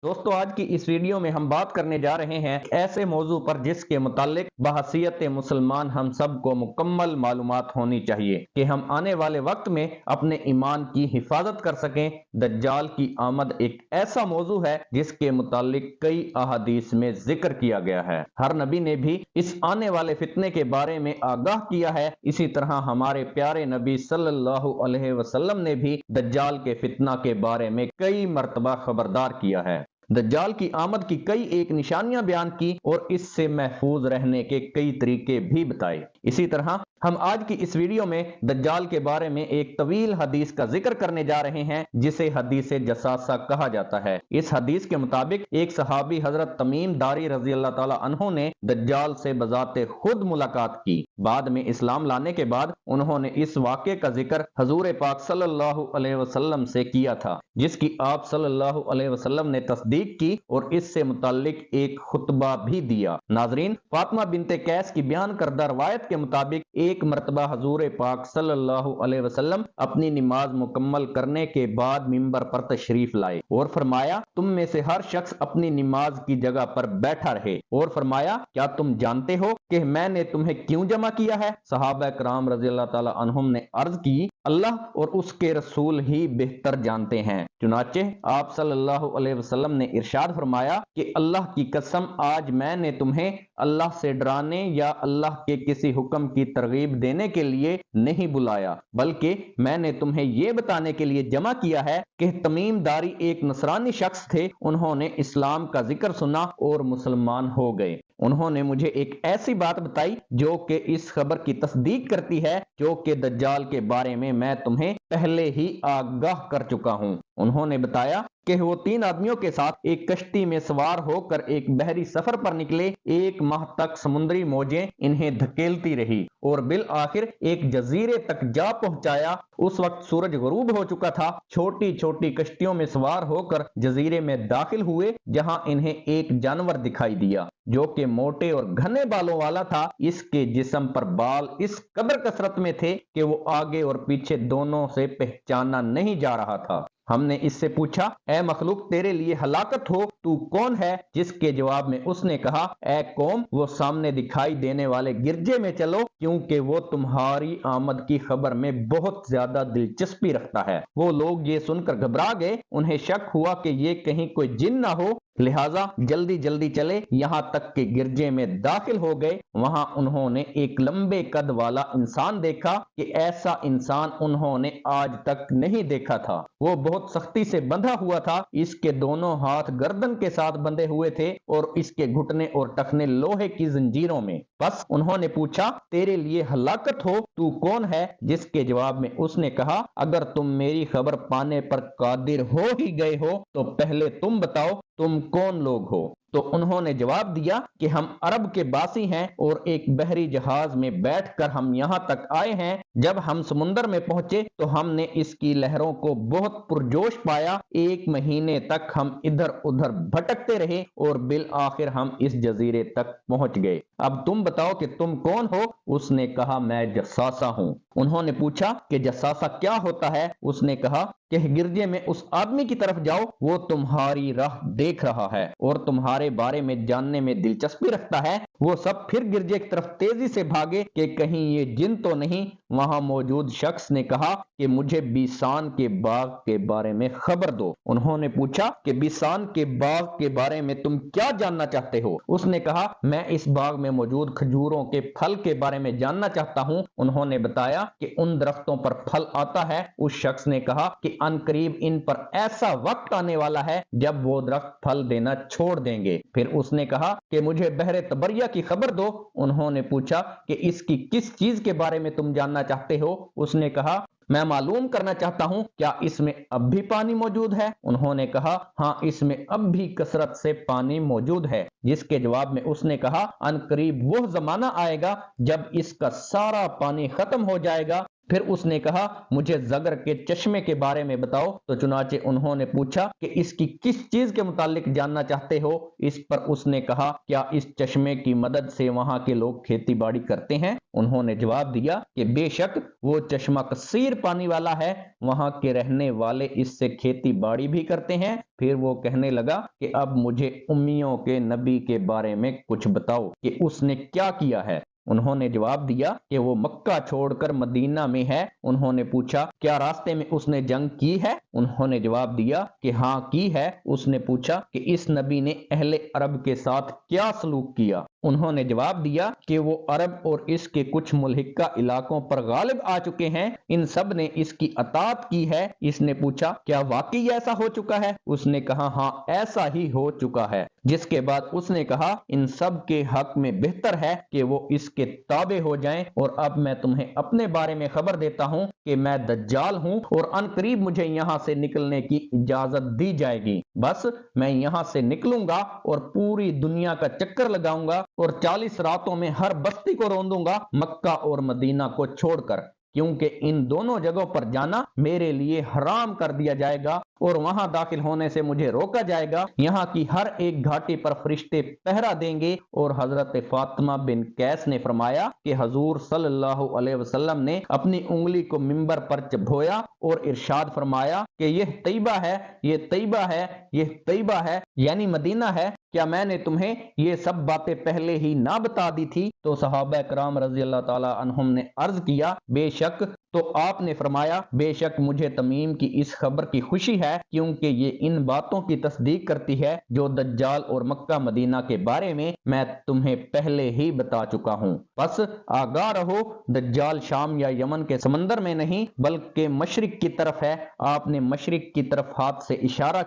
دوستو آج کی اس ویڈیو میں ہم بات کرنے جا رہے ہیں ایسے موضوع پر جس کے متعلق بحیثیت مسلمان ہم سب کو مکمل معلومات ہونی چاہیے کہ ہم آنے والے وقت میں اپنے ایمان کی حفاظت کر سکیں۔ دجال کی آمد ایک ایسا موضوع ہے جس کے متعلق کئی احادیث میں ذکر کیا گیا ہے۔ ہر نبی نے بھی اس آنے والے فتنے کے بارے میں آگاہ کیا ہے، اسی طرح ہمارے پیارے نبی صلی اللہ علیہ وسلم نے بھی دجال کے فتنہ کے بارے میں کئی مرتبہ خبردار کیا ہے۔ دجال کی آمد کی کئی ایک نشانیاں بیان کی اور اس سے محفوظ رہنے کے کئی طریقے بھی بتائے۔ اسی طرح ہم آج کی اس ویڈیو میں دجال کے بارے میں ایک طویل حدیث کا ذکر کرنے جا رہے ہیں جسے حدیث جساسہ کہا جاتا ہے۔ اس حدیث کے مطابق ایک صحابی حضرت تمیم داری رضی اللہ تعالی عنہ نے دجال سے بذات خود ملاقات کی۔ بعد میں اسلام لانے کے بعد انہوں نے اس واقعے کا ذکر حضور پاک صلی اللہ علیہ وسلم سے کیا تھا، جس کی آپ صلی اللہ علیہ وسلم نے تصدیق کی اور اس سے متعلق ایک خطبہ بھی دیا۔ ناظرین، فاطمہ بنت قیس کی بیان کردہ روایت کے مطابق ایک مرتبہ حضور پاک صلی اللہ علیہ وسلم اپنی نماز مکمل کرنے کے بعد منبر پر تشریف لائے اور فرمایا، تم میں سے ہر شخص اپنی نماز کی جگہ پر بیٹھا رہے، اور فرمایا، کیا تم جانتے ہو کہ میں نے تمہیں کیوں جمع کیا ہے؟ صحابہ کرام رضی اللہ تعالی عنہم نے عرض کی، اللہ اور اس کے رسول ہی بہتر جانتے ہیں۔ چنانچہ آپ صلی اللہ علیہ وسلم نے ارشاد فرمایا کہ اللہ کی قسم، آج میں نے تمہیں اللہ سے ڈرانے یا اللہ کے کسی حکم کی ترغیب دینے کے لیے نہیں بلایا، بلکہ میں نے تمہیں یہ بتانے کے لیے جمع کیا ہے کہ تمیم داری ایک نصرانی شخص تھے، انہوں نے اسلام کا ذکر سنا اور مسلمان ہو گئے۔ انہوں نے مجھے ایک ایسی بات بتائی جو کہ اس خبر کی تصدیق کرتی ہے جو کہ دجال کے بارے میں تمہیں پہلے ہی آگاہ کر چکا ہوں۔ انہوں نے بتایا کہ وہ 3 آدمیوں کے ساتھ ایک کشتی میں سوار ہو کر ایک بحری سفر پر نکلے۔ 1 ماہ تک سمندری موجیں انہیں دھکیلتی رہی اور بالآخر ایک جزیرے تک جا پہنچایا۔ اس وقت سورج غروب ہو چکا تھا۔ چھوٹی چھوٹی کشتیوں میں سوار ہو کر جزیرے میں داخل ہوئے، جہاں انہیں ایک جانور دکھائی دیا جو کہ موٹے اور گھنے بالوں والا تھا۔ اس کے جسم پر بال اس قدر کثرت میں تھے کہ وہ آگے اور پیچھے دونوں سے پہچانا نہیں جا رہا تھا۔ ہم نے اس سے پوچھا، اے مخلوق، تیرے لیے ہلاکت ہو، تو کون ہے؟ جس کے جواب میں اس نے کہا، اے قوم، وہ سامنے دکھائی دینے والے گرجے میں چلو، کیونکہ وہ تمہاری آمد کی خبر میں بہت زیادہ دلچسپی رکھتا ہے۔ وہ لوگ یہ سن کر گھبرا گئے، انہیں شک ہوا کہ یہ کہیں کوئی جن نہ ہو، لہٰذا جلدی جلدی چلے، یہاں تک کہ گرجے میں داخل ہو گئے۔ وہاں انہوں نے ایک لمبے قد والا انسان دیکھا کہ ایسا انسان انہوں نے آج تک نہیں دیکھا تھا۔ وہ بہت سختی سے بندھا ہوا تھا، اس کے دونوں ہاتھ گردن کے ساتھ بندھے ہوئے تھے اور اس کے گھٹنے اور ٹخنے لوہے کی زنجیروں میں۔ بس انہوں نے پوچھا، تیرے لیے ہلاکت ہو، تو کون ہے؟ جس کے جواب میں اس نے کہا، اگر تم میری خبر پانے پر قادر ہو ہی گئے ہو تو پہلے تم بتاؤ تم کون لوگ ہو؟ تو انہوں نے جواب دیا کہ ہم عرب کے باسی ہیں اور ایک بحری جہاز میں بیٹھ کر ہم یہاں تک آئے ہیں۔ جب ہم سمندر میں پہنچے تو ہم نے اس کی لہروں کو بہت پرجوش پایا۔ 1 مہینے تک ہم ادھر ادھر بھٹکتے رہے اور بالآخر ہم اس جزیرے تک پہنچ گئے۔ اب تم بتاؤ کہ تم کون ہو؟ اس نے کہا، میں جساسہ ہوں۔ انہوں نے پوچھا کہ جساسہ کیا ہوتا ہے؟ اس نے کہا کہ گرجے میں اس آدمی کی طرف جاؤ، وہ تمہاری راہ دیکھ رہا ہے اور تمہارے بارے میں جاننے میں دلچسپی رکھتا ہے۔ وہ سب پھر گرجے کی طرف تیزی سے بھاگے کہ کہیں یہ جن تو نہیں۔ وہاں موجود شخص نے کہا کہ مجھے بیسان کے باغ کے بارے میں خبر دو۔ انہوں نے پوچھا کہ بیسان کے باغ کے بارے میں تم کیا جاننا چاہتے ہو؟ اس نے کہا، میں اس باغ میں موجود کھجوروں کے پھل کے بارے میں جاننا چاہتا ہوں۔ انہوں نے بتایا کہ ان درختوں پر پھل آتا ہے۔ اس شخص نے کہا کہ ان قریب ان پر ایسا وقت آنے والا ہے جب وہ درخت پھل دینا چھوڑ دیں گے۔ پھر اس نے کہا کہ مجھے بحر طبریہ کی خبر دو۔ انہوں نے پوچھا کہ اس کی کس چیز کے بارے میں تم جاننا چاہتے ہو؟ اس نے کہا، میں معلوم کرنا چاہتا ہوں کیا اس میں اب بھی پانی موجود ہے؟ انہوں نے کہا، ہاں، اس میں اب بھی کثرت سے پانی موجود ہے۔ جس کے جواب میں اس نے کہا، ان قریب وہ زمانہ آئے گا جب اس کا سارا پانی ختم ہو جائے گا، پھر اس نے کہا مجھے زگر کے چشمے کے بارے میں بتاؤ، تو چنانچہ انہوں نے پوچھا کہ اس کی کس چیز کے متعلق جاننا چاہتے ہو؟ اس پر اس نے کہا کیا اس چشمے کی مدد سے وہاں کے لوگ کھیتی باڑی کرتے ہیں؟ انہوں نے جواب دیا کہ بے شک وہ چشمہ کثیر پانی والا ہے، وہاں کے رہنے والے اس سے کھیتی باڑی بھی کرتے ہیں۔ پھر وہ کہنے لگا کہ اب مجھے امیوں کے نبی کے بارے میں کچھ بتاؤ کہ اس نے کیا کیا ہے۔ انہوں نے جواب دیا کہ وہ مکہ چھوڑ کر مدینہ میں ہے۔ انہوں نے پوچھا کیا راستے میں اس نے جنگ کی ہے؟ انہوں نے جواب دیا کہ ہاں کی ہے۔ اس نے پوچھا کہ اس نبی نے اہل عرب کے ساتھ کیا سلوک کیا؟ انہوں نے جواب دیا کہ وہ عرب اور اس کے کچھ ملحقہ علاقوں پر غالب آ چکے ہیں، ان سب نے اس کی اطاعت کی ہے۔ اس نے پوچھا کیا واقعی ایسا ہو چکا ہے؟ اس نے کہا ہاں ایسا ہی ہو چکا ہے۔ جس کے بعد اس نے کہا ان سب کے حق میں بہتر ہے کہ وہ اس کے تابع ہو جائیں، اور اب میں تمہیں اپنے بارے میں خبر دیتا ہوں کہ میں دجال ہوں اور ان قریب مجھے یہاں سے نکلنے کی اجازت دی جائے گی۔ بس میں یہاں سے نکلوں گا اور پوری دنیا کا چکر لگاؤں گا اور 40 راتوں میں ہر بستی کو روندوں گا مکہ اور مدینہ کو چھوڑ کر، کیونکہ ان دونوں جگہوں پر جانا میرے لیے حرام کر دیا جائے گا اور وہاں داخل ہونے سے مجھے روکا جائے گا۔ یہاں کی ہر ایک گھاٹی پر فرشتے پہرا دیں گے۔ اور حضرت فاطمہ بن قیس نے فرمایا کہ حضور صلی اللہ علیہ وسلم نے اپنی انگلی کو منبر پر چبھویا اور ارشاد فرمایا کہ یہ طیبہ ہے، یہ طیبہ ہے، یہ طیبہ ہے، یعنی مدینہ ہے۔ کیا میں نے تمہیں یہ سب باتیں پہلے ہی نہ بتا دی تھی؟ تو صحابہ کرام رضی اللہ تعالی عنہم نے عرض کیا بے شک۔ تو آپ نے فرمایا بے شک مجھے تمیم کی اس خبر کی خوشی ہے، کیونکہ یہ ان باتوں کی تصدیق کرتی ہے جو دجال اور مکہ مدینہ کے بارے میں تمہیں پہلے ہی بتا چکا ہوں۔ بس آگاہ رہو، دجال شام یا یمن کے سمندر میں نہیں بلکہ مشرق کی طرف ہے۔ آپ نے مشرق کی طرف ہاتھ سے اشارہ